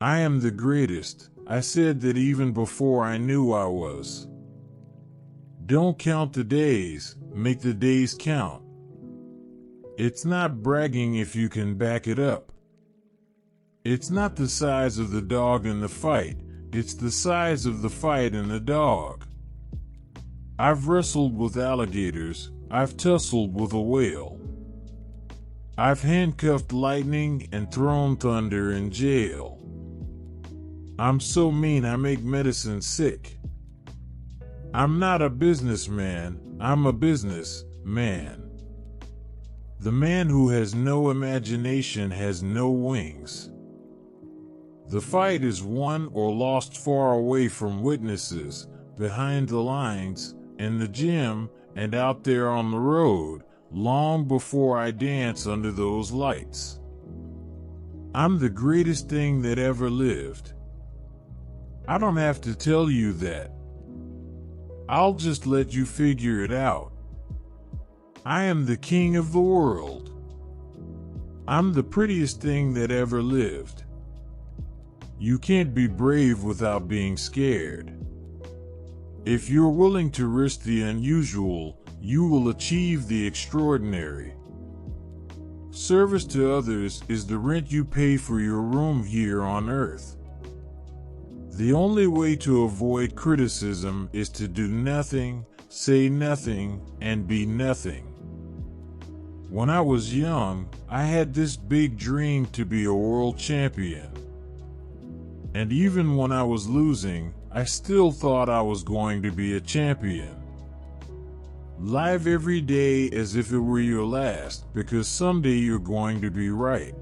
I am the greatest. I said that even before I knew I was. Don't count the days, make the days count. It's not bragging if you can back it up. It's not the size of the dog in the fight, it's the size of the fight in the dog. I've wrestled with alligators, I've tussled with a whale. I've handcuffed lightning and thrown thunder in jail. I'm so mean I make medicine sick. I'm not a businessman, I'm a businessman. The man who has no imagination has no wings. The fight is won or lost far away from witnesses, behind the lines, in the gym, and out there on the road, long before I dance under those lights. I'm the greatest thing that ever lived. I don't have to tell you that. I'll just let you figure it out. I am the king of the world. I'm the prettiest thing that ever lived. You can't be brave without being scared. If you're willing to risk the unusual, you will achieve the extraordinary. Service to others is the rent you pay for your room here on earth. The only way to avoid criticism is to do nothing, say nothing, and be nothing. When I was young, I had this big dream to be a world champion. And even when I was losing, I still thought I was going to be a champion. Live every day as if it were your last, because someday you're going to be right.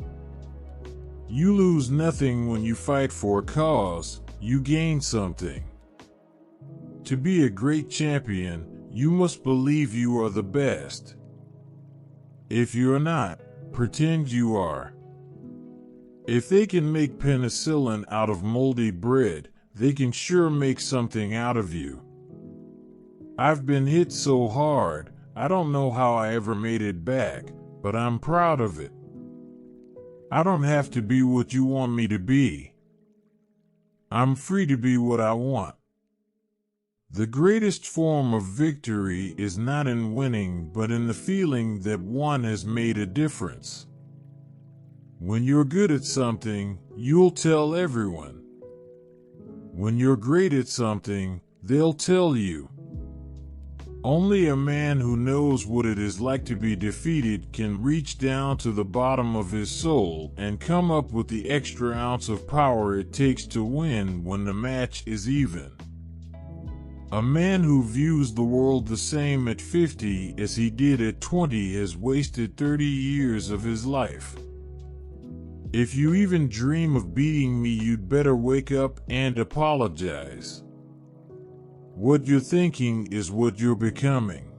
You lose nothing when you fight for a cause, you gain something. To be a great champion, you must believe you are the best. If you're not, pretend you are. If they can make penicillin out of moldy bread, they can sure make something out of you. I've been hit so hard, I don't know how I ever made it back, but I'm proud of it. I don't have to be what you want me to be. I'm free to be what I want. The greatest form of victory is not in winning, but in the feeling that one has made a difference. When you're good at something, you'll tell everyone. When you're great at something, they'll tell you. Only a man who knows what it is like to be defeated can reach down to the bottom of his soul and come up with the extra ounce of power it takes to win when the match is even. A man who views the world the same at 50 as he did at 20 has wasted 30 years of his life. If you even dream of beating me, you'd better wake up and apologize. What you're thinking is what you're becoming.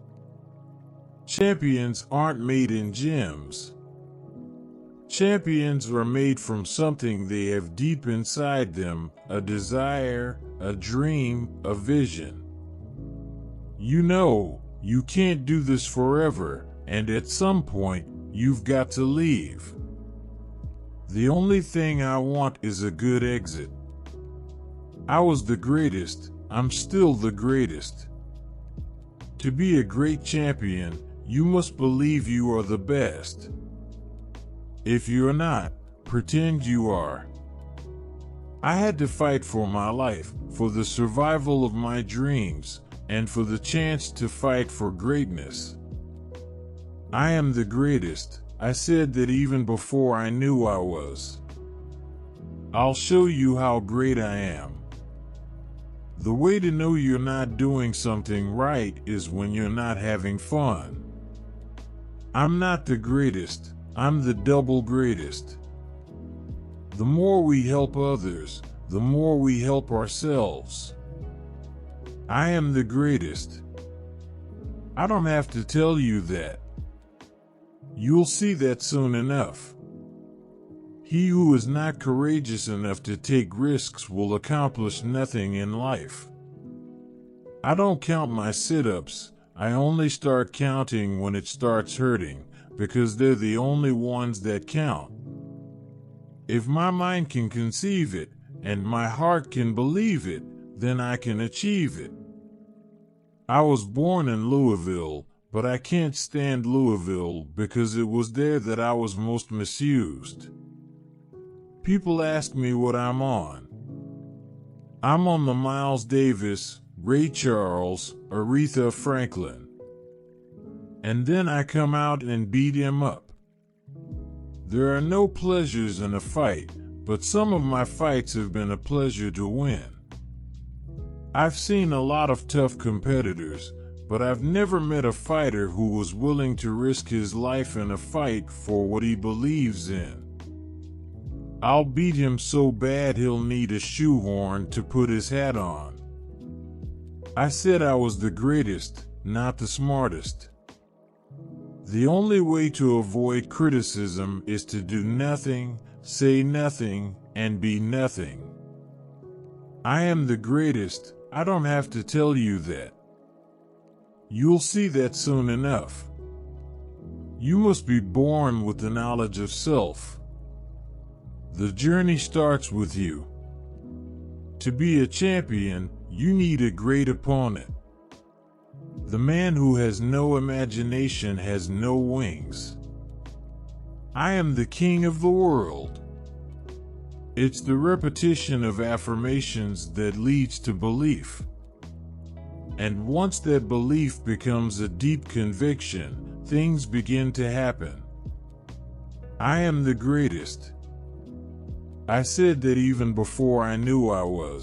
Champions aren't made in gyms. Champions are made from something they have deep inside them, a desire, a dream, a vision. You know, you can't do this forever, and at some point, you've got to leave. The only thing I want is a good exit. I was the greatest, I'm still the greatest. To be a great champion, you must believe you are the best. If you're not, pretend you are. I had to fight for my life, for the survival of my dreams, and for the chance to fight for greatness. I am the greatest. I said that even before I knew I was. I'll show you how great I am. The way to know you're not doing something right is when you're not having fun. I'm not the greatest, I'm the double greatest. The more we help others, the more we help ourselves. I am the greatest. I don't have to tell you that. You'll see that soon enough. He who is not courageous enough to take risks will accomplish nothing in life. I don't count my sit-ups, I only start counting when it starts hurting, because they're the only ones that count. If my mind can conceive it, and my heart can believe it, then I can achieve it. I was born in Louisville, but I can't stand Louisville because it was there that I was most misused. People ask me what I'm on. I'm on the Miles Davis, Ray Charles, Aretha Franklin. And then I come out and beat him up. There are no pleasures in a fight, but some of my fights have been a pleasure to win. I've seen a lot of tough competitors, but I've never met a fighter who was willing to risk his life in a fight for what he believes in. I'll beat him so bad he'll need a shoehorn to put his hat on. I said I was the greatest, not the smartest. The only way to avoid criticism is to do nothing, say nothing, and be nothing. I am the greatest. I don't have to tell you that. You'll see that soon enough. You must be born with the knowledge of self. The journey starts with you. To be a champion, you need a great opponent. The man who has no imagination has no wings. I am the king of the world. It's the repetition of affirmations that leads to belief. And once that belief becomes a deep conviction, things begin to happen. I am the greatest. I said that even before I knew I was.